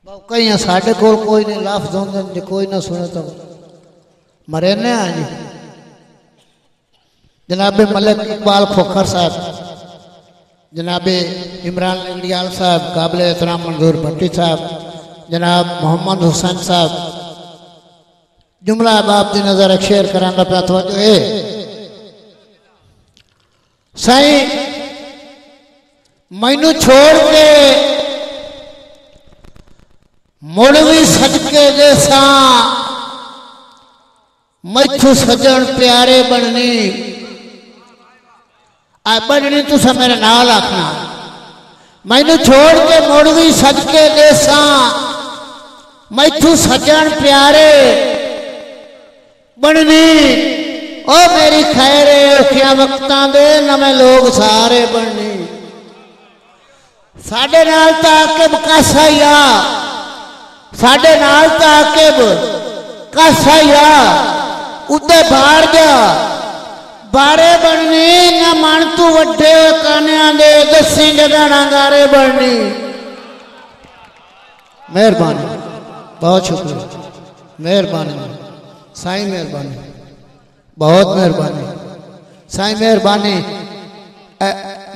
कई साढ़े को कोई नहीं लफ्ज होंगे जो कोई ना सुने तो मरेने जी। जनाबे मलिक इकबाल खोखर साहब, जनाबे इमरान लंगड़ियाल साहब, काबिल एहतराम मंजूर भट्टी साहब, जनाब मोहम्मद हुसैन साहब, जुमला बाप की नजर एक शेर कराना पे तो साई मैनू छोड़ के मुड़ भी सदके जैसा मैथू सजन प्यारे बननी बननी तुसा मेरे नाल आखना। मैनू छोड़ के मुड़ भी सदके जैसा मैथू सजन प्यारे बननी। ओ मेरी खैरे औखिया वक्तां दे नवे लोग सारे बननी। साडे नाल ताकिब कासाया, साडे नाल ताकिब कासाया उदे बाहर जा बारे बननी। न मन तू वड्डे कानिया दे दसी जगह गारे बननी। मेहरबानी, बहुत शुक्रिया, मेहरबानी साईं, मेहरबानी, बहुत मेहरबानी साईं, मेहरबानी,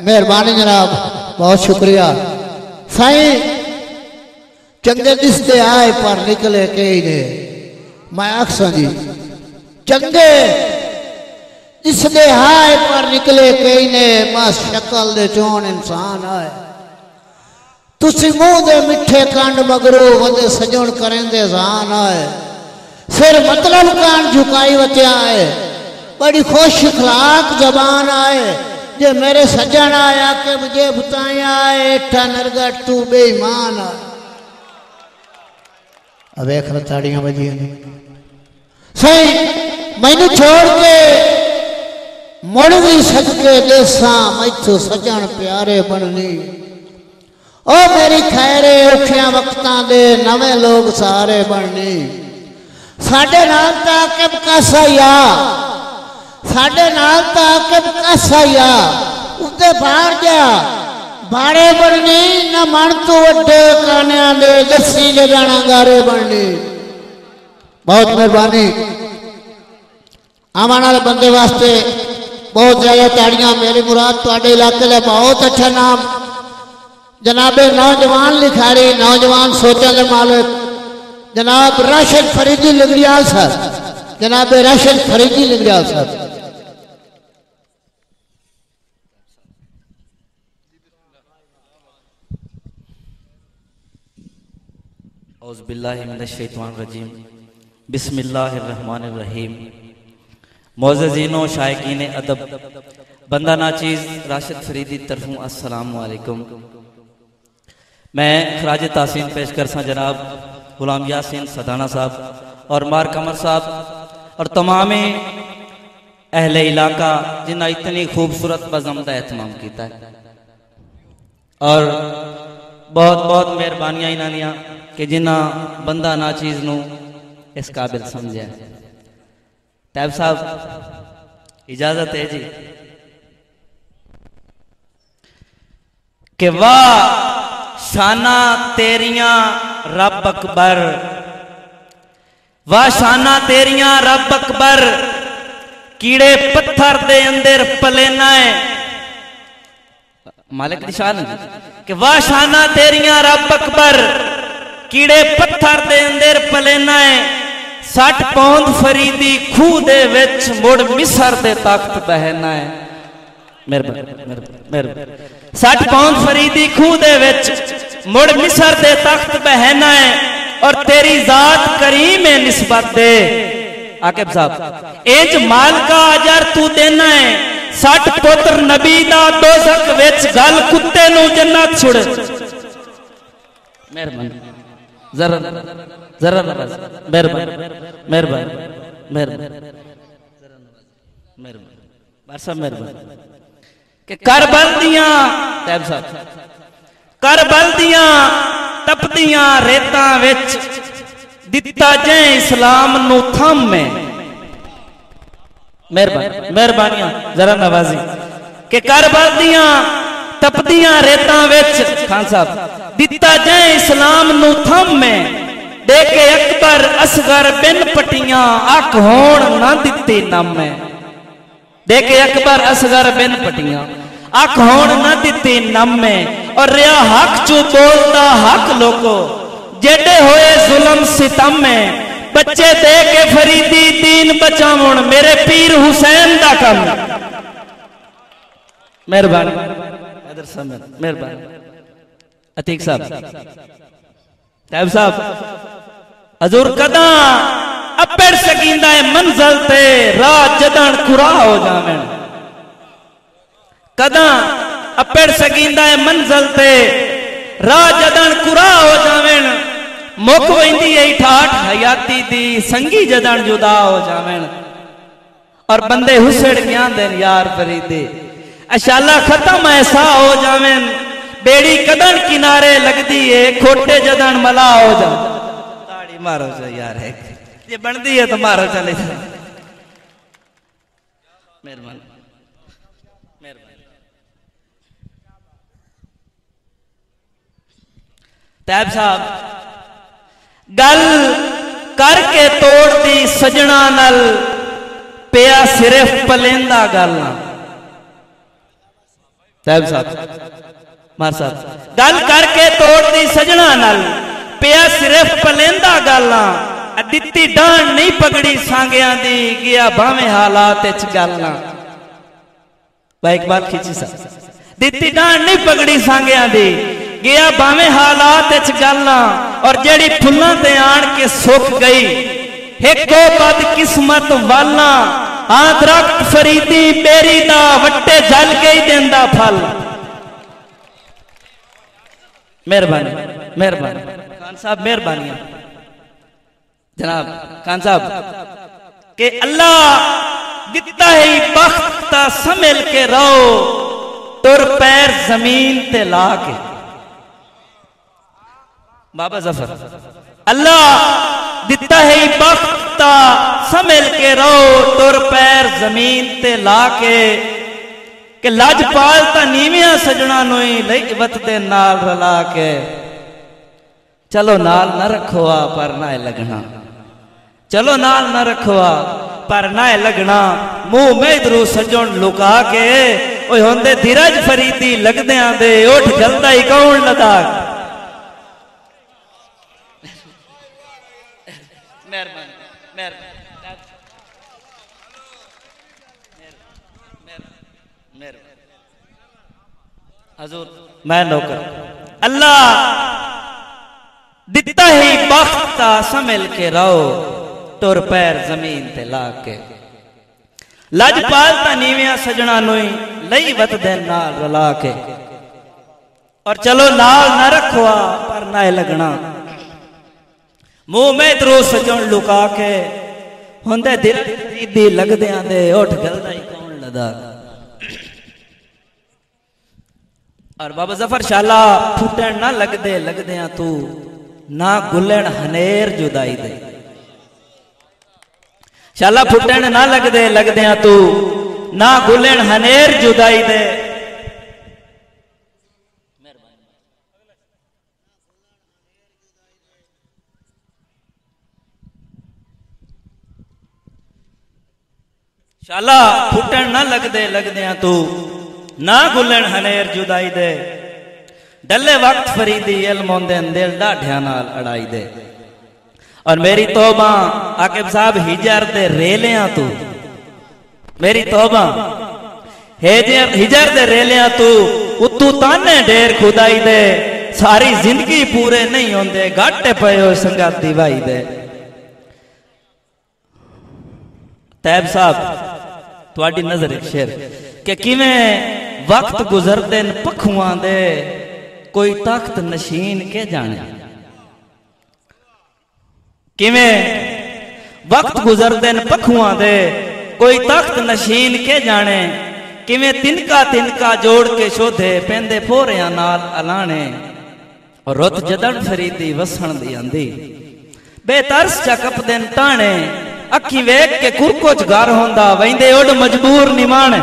मेहरबानी जनाब, बहुत शुक्रिया साईं। चंगे दिसते आए पर निकले कई ने। मैं अक्सा जी चंगे दिसते आए पर निकले कई ने। बस शक्ल दे चोन इंसान आए। तुसी मुंह दे मिठे कंड मगरू वदे सजन करेंदे जान आए। फिर मतलब कान झुकाई वत्या है, बड़ी खुश अखलाक जबान आए। जे मेरे सजन आया के मुझे बताया एठा नरगट तू बेईमान आ। अब एक ताड़ियां बजिया सही। मैनू छोड़ के मुड़ भी सदके देसा मैथू सजन प्यारे बननी। ओ मेरी खैरे औखिया वक्तां दे नवे लोग सारे बननी। साडे नाल ताकिब कासाया, साडे नाल ताकिब कासाया उदे बाहर जा बारे बननी। न मन तू वड्डे कानिया दे दसी जगह गारे बननी। बहुत मेहरबानी। आने वाले बंदे वास्ते बहुत ज्यादा ताड़ियां। मेरी मुराद तुहाडे इलाके ले बहुत अच्छा नाम जनाबे नौजवान लिखारी, नौजवान सोचने के मालिक जनाब राशिद फरीदी लंगड़ियाल साहब, जनाब राशिद फरीदी लंगड़ियाल साहब। औज़ुबिल्लाहि मिनश्शैतानिर्रजीम, बिस्मिल्लाहिर्रहमानिर्रहीम। मोअज़्ज़िज़ीनो शायकीन अदब, बंदा नाचीज़ राशिद फरीदी तरफों अस्सलामु अलैकुम। मैं खराज तासीन पेश कर सा जनाब गुलाम यासीन सदाना साहब और मार कमर साहब और तमाम अहले इलाका जिन्हें इतनी खूबसूरत बज़म का एहतमाम किया है। और बहुत बहुत मेहरबानियां इन्होंने कि जिन्हें बंदा नाचीज़ नू इस काबिल समझा। टैब साहब इजाजत है जी कि वाह शाना तेरियां रब अकबर, वाह शाना तेरियां रब अकबर। कीड़े पत्थर दे अंदर पलेना है मालिक दी शान कि वाह शाना तेरियां रब अकबर। कीड़े पत्थर दे अंदर पलेना है। 60 पौंद फरीदी खूह दे विच मुड़ मिसर दे तख्त बहना है। मेहरबानी 60 पौंद फरीदी खूह दे विच मुड़ मिसर दे तख्त बहना है। और तेरी जात करीम है निस्बत दे आकिब साहब। इंज माल का अजर तू देना है। 60 पुत्र नबी दा दोज़ख विच गल कुत्ते नू जन्नत छुड़े। मेहरबानी जरा जरा मेहरबानी मेहरबानी मेहरबानी बादशाह मेहरबानी कि करबल दियां टैब साहब करबल दियां तपदियां रेतां विच दिता जे इस्लाम नू थम में। मेहरबानी मेहरबानियां जरा नवाजी कि करबल दियां तपदियां रेतां विच खान साहब दिता जाए इस्लाम नू थम में देखे अकबर असगर बिन पटियां अख होण ना दिती नम में देखे अकबर असगर बिन पटियां अख होण ना दिती नम में और रिया हक चू बोलता हक लोको जेडे होए जुल्म सितम में बच्चे दे के फरीदी दीन बचाउण मेरे पीर हुसैन दा कम मेहरबानी मेहरबानी अतीक साहब हजूर कदा अपेड़ सकींदा है मंजल ते रात जदन कुरा हो जावे कदा अपेड़ सकींदा है मंजल ते रात जदन कुरा हो जावे मुक वेंदी है ठाठ हयाती दी संगी जदन जुदा हो जावे और बंदे हुसड़ गया देन यार फरीदे अशाला खत्म ऐसा हो जावे बेड़ी कदन किनारे लगती है खोटे जदन मला हो जा ताड़ी मारो जा यार है ये बनती है तो मारो चले जा मेहरबानी मेहरबानी तैब साहब गल करके तोड़ दी सजना नल पिया सिर्फ पलेंदा गल तैब साहब मार साहब गल करके तोड़ दी सजना नल पिया सिर्फ पलेंदा गालां दिती डांड नहीं पगड़ी सांगिया दी गया भावे हालात च गालां भाई एक बात खींची सा दिती डांड नहीं पगड़ी सांगिया दी गया भावे हालात च गालां और जेड़ी फुल्लां ते आण के सुख गई हिको बद किस्मत वाला हां दरख्त फरीदी बेरी दा वट्टे जल के ही देंदा फल मेहरबानी मेहरबानी खान साहब मेहरबानी जनाब खान साहब के अल्लाह दिता है बख्त समझ के रहो तुर पैर जमीन ते ला के बाबा जफर अल्लाह दिता है बख्त समझ के रहो तुर पैर जमीन ते ला के लजपाल ता नीवियां सजना नुई लईवत दे नाल रला के चलो नाल न रखवा पर ना लगना चलो नाल न रखवा पर ना लगना मुंह में इधरू सजन लुका के ओए होंदे धीरज फरीदी लगदियां दे उठ गलदा ही कौन लदा मेहरबानी मेहरबानी हजूर मैं नौकर अल्लाह दिता ही बख्त समझ के रहो तुर पैर जमीन ते ला के लजपाल ता नीवियां सजना नुई लई वत दे नाल रला के और चलो नाल न रखवा पर ना लगना मुंह में द्रो सजन लुका के होंदे दिल लगदियां दे उठ गलदा ही कौन लदा और बाबा जफर शाला फूटन ना लगदे लगदियां तू ना गुलन हनेर जुदाई दे शाला फूटन ना लगदे लगदियां तू ना गुलन हनेर जुदाई दे शाला फूटन ना लगदे लगदियां तू ना गुलन हनेर जुदाई दे डले वक्त फरीदी इल्मोंदे दिल डाढ़िया नाल अड़ाई दे और मेरी तौबा आकिब साहब हिजर दे रेलियां तू मेरी तौबा हिजर दे रेलियां तू उतू ताने ढेर खुदाई दे सारी जिंदगी पूरे नहीं होंदे घाटे पे हो संगाती भाई दे तैब साहब तुहाडी नजर एक शेर कि किवें वक्त गुजरदे न पखुआं दे कोई तख्त नशीन के जाने किवें वक्त गुजरदे न पखुआं दे कोई तख्त नशीन के जाने किवें तिनका तिनका जोड़ के शोधे पेंदे फोरियां नाल अलाने और रुत जदन फरीदी वसण दी आंदी बेतरस चकप दिन ताने अखी वेख के कुरकोच घर होंदा वेंदे उड मजबूर निमाने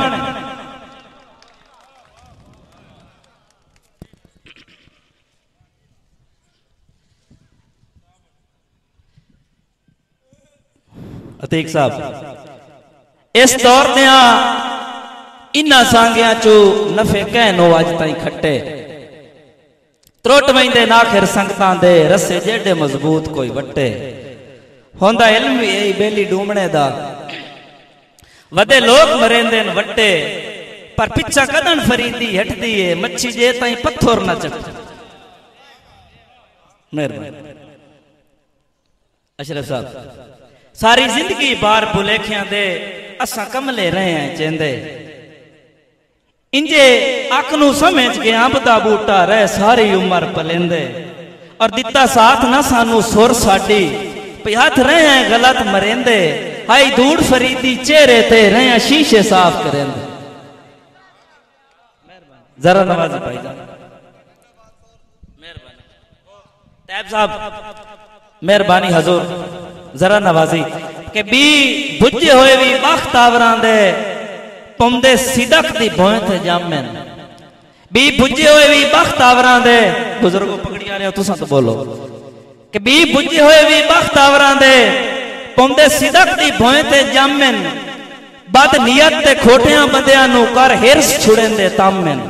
अतीक साहब इस दौर दिया इन्ना सांगिया चो नफे कहनो अज ताई खट्टे त्रुट वैंदे नाखिर संगतां दे रस्से जेडे मजबूत कोई वट्टे होंदा इल्म यही बेली डूमने दा वदे लोग मरेंदे न वट्टे पर पिछा कदन फरीदी हटदी है मच्छी जे ताई पत्थर न चट मेहरबानी अशरफ साहब सारी जिंदगी बार बुलेखियां दे असा कमले रहे हैं चेंदे इंजे अख नू समझ के अंब दा बूटा रह सारी उम्र पलेंदे और दिता साथ ना सानू सुर साडी पे हाथ रहे हैं गलत मरेंदे हाई धूड़ फरीदी चेहरे ते रहे हैं शीशे साफ करेंदे जरा नवाजी भाई जान मेहरबानी तैब साहब मेहरबानी हजूर जरा नवाजी के बी बुझे होए भी बख्त आवरां दे पौंदे सिदक दी भोए थे जामन बी बुझे होए भी बख्त आवरां दे बुजुर्गो पकड़िया रहे हो तुसा तो बोलो कि बी बुझे होए भी बख्त आवरां दे पौंदे सिदक दी भोए थे जामन बद नियत ते खोटियां बंदियां नु कर हिरस छुड़ेंदे तामन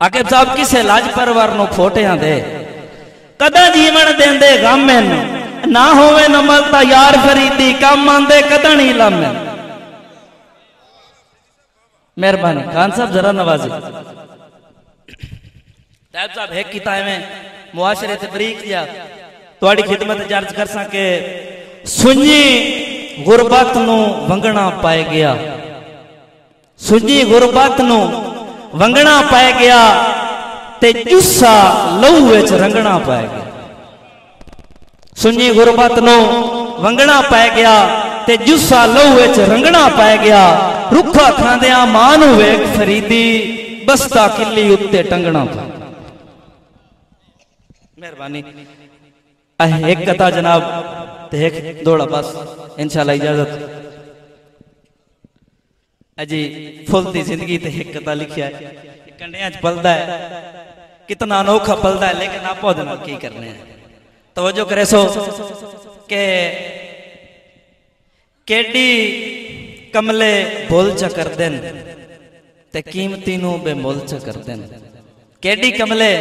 आकिब साहब किसे लाज परवर नु खोटियां दे कदा जीवन देंदे गामन ना होवे न मलता यार फरीदी काम आंदे कदा नहीं लामन मेहरबानी खान साहब जरा नवाजी तैब साहब एक किताब में मुआशरे ते बरीक या तुहाडी खिदमत अर्ज कर सके सुनी गुरबत नु वंगना पाए गया सुनी गुरबत नु वंगना पाए गया ते जुस्सा लहू विच रंगना पाए गया सुनी गुरबत नु वंगना पाए गया ते जुस्सा लहू विच रंगना पाए गया रुखा खांदिया मां नू वेख फरीदी बस्ता किली उत्ते टंगना मेहरबानी एक कथा जनाब ते एक दौड़ा बस इंशाल्लाह इजाजत अजी फुल दी जिंदगी ते एक कथा लिखिया है कंडियां च पलदा है कितना अनोखा पलदा है लेकिन आप ओदे नाल की करने हैं तवज्जो करे सो के केडी कमले बोल च कर देन ते कीमती नू बेमोल च कर देन केडी कमले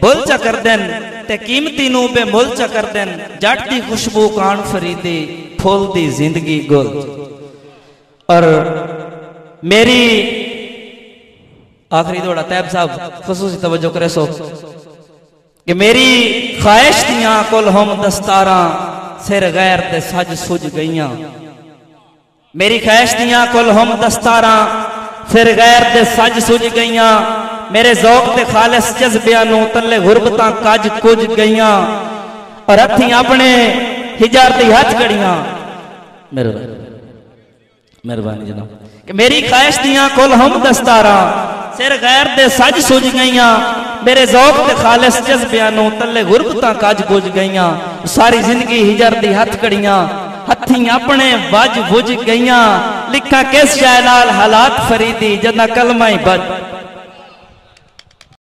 बोल च कर देन ते कीमती नू बेमोल च कर देन जट दी खुशबू कान फरीदी फूल दी जिंदगी गुल और मेरी आखिरी दौड़ा तैब साहब खुसूसी तवज्जो करे सो कि मेरी ख्वाहिश दियां कुल हम दस्तारा सिर गैर ते सज सुज गईयां मेरी ख्वाहिश दियां कुल हम दस्तारा फिर गैर ते सज सुज गईयां मेरे जौक ते खालिस जज्बियां नू तले गुरबतां कज कुज गईयां और हथी अपने हिजार दी हथ कड़ियां मेहरबानी जनाब कि मेरी ख्वाहिश दियां कुल हम दस्तारा सिर गैर दे सज सुज गईयां मेरे जौक ते खालिस जज्बियां नू तले गुरबतां कज कुज गईयां सारी जिंदगी हिजर दी हथ कड़ियां हथी अपने वज बुझ गईयां लिखा किस शै नाल हालात फरीदी जदा कलमा ही बज